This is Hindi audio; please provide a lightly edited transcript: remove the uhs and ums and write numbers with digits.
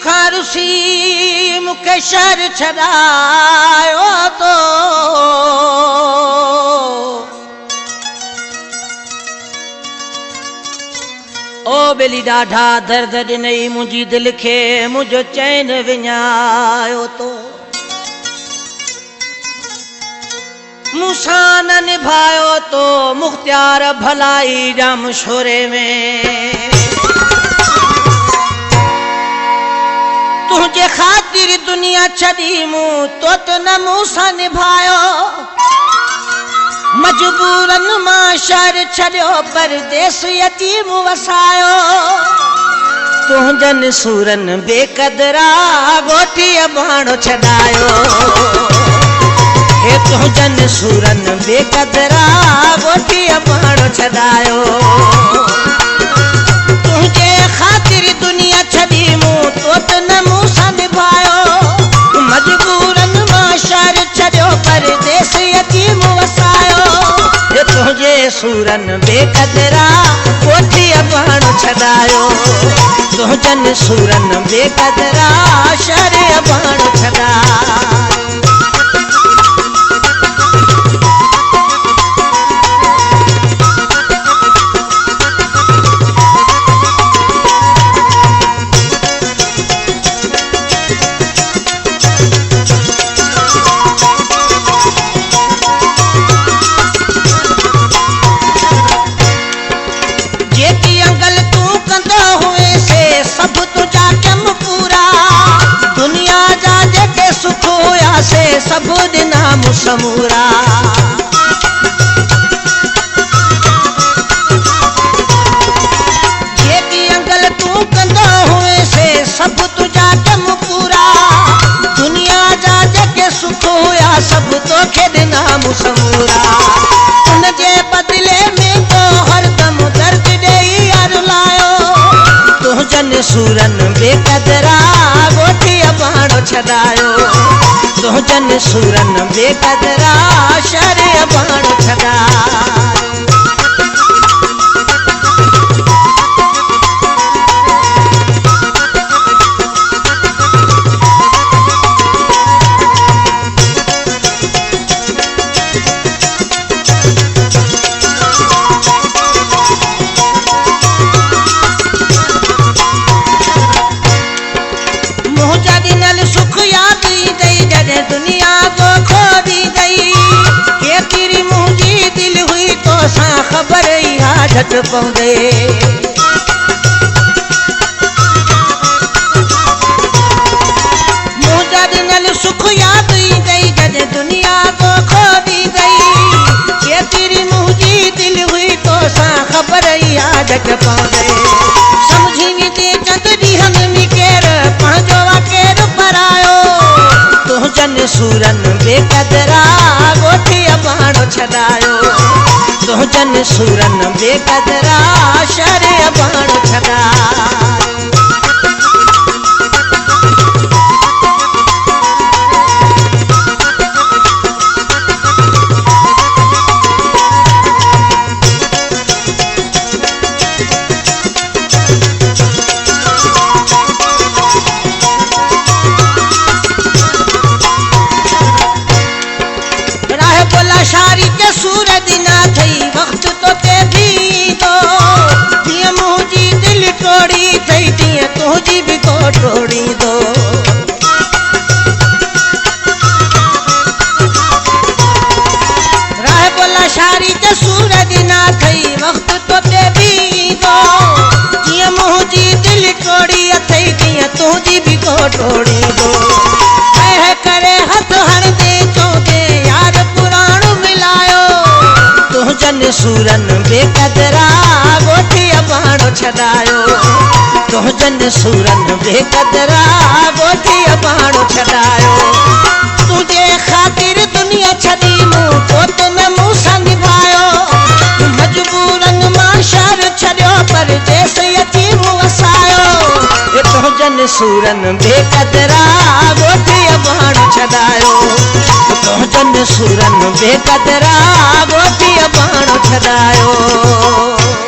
मुखां रुसी मूंखे शहर छॾायो तो ओ बेली ॾाढा दर्द ॾिनई मुंहिंजी दिलि खे मुंहिंजो चैन विञायो तो मूंसां न निभायो तो मुख़्तियार भलाई जा मशोरे में तुझे खातिर दुनिया छड़ी मूं तो न मूंसां निभायो मजबूरन मां शहर छड़ियो परदेस यतीम वसायो तुंहिंजनि सूरनि बेक़दरा ॻोठी अबाणो छॾायो हे तुंहिंजनि सूरनि बेक़दरा ॻोठी अबाणो छॾायो तुंहिंजे ख़ातिर दुनिया छड़ी मूं तो न मूंसां निभायो मजबूरन मां शहर छड़ियो परदेस यतीम वसायो तुझे सूरन बेक़दरा कोठी अबाणो छॾायो तुंहिंजनि सूरन बेक़दरा शहर अबाणो छॾायो सब दिना मुसमूरा जेकी अंगल तू कंदो हुए से सब तुझा कम पूरा दुनिया जा जेके सुख हुआ सब तोखे दिना मुसमूरा उनजे बदले में तो हरदम दर्द ॾेई रुलायो तुंहिंजनि सूरनि बेक़दरा ॻोठी अबाणो छॾायो तुंहिंजनि सूरनि बेक़दरा शहर अबाणो छॾायो मुंहिंजा ॾिनल सुख यादि ईंदई जॾहिं दुनिया को खो ॾींदई केतिरी मुंहिंजी दिलि हुई तोसां ख़बर ई हा झट पवंदे मुंहिंजा ॾिनल सुख यादि ईंदई जॾहिं दुनिया को खो ॾींदई केतिरी मुंहिंजी दिलि हुई तोसां ख़बर ई हा झट पवंदे समझी वेंदे चंद ॾींहंनि में केरु पंहिंजो केरु परायो तुंहिंजनि सूरनि बेक़दरा ॻोठी अबाणो छॾायो तुंहिंजनि सूरनि बेक़दरा शहर अबाणो छॾायो शारी के सूरज ना थई वक्त तो ते भी दो दिया मुझी दिल टोड़ी थई दिया तुझी भी को टोड़ी दो राह बोला शारी के सूरज ना थई वक्त तो ते भी दो दिया मुझी दिल टोड़ी थई दिया तुझी भी को टोड़ी दो है करे हथ हर दे चौदे यार पुराण तुंहिंजनि सूरनि बेक़दरा ॻोठी अबाणो छॾायो तुंहिंजनि सूरनि बेक़दरा ॻोठी अबाणो छॾायो तुंहिंजे ख़ातिर दुनिया छॾी मूं तो न मूंसां निभायो मजबूरनि मां शहर छॾियो परदेस यतीम वसायो तुंहिंजनि सूरनि बेक़दरा ॻोठी अबाणो छॾायो तुंहिंजनि सूरनि बेक़दरा ॻोठी अबाणो छॾायो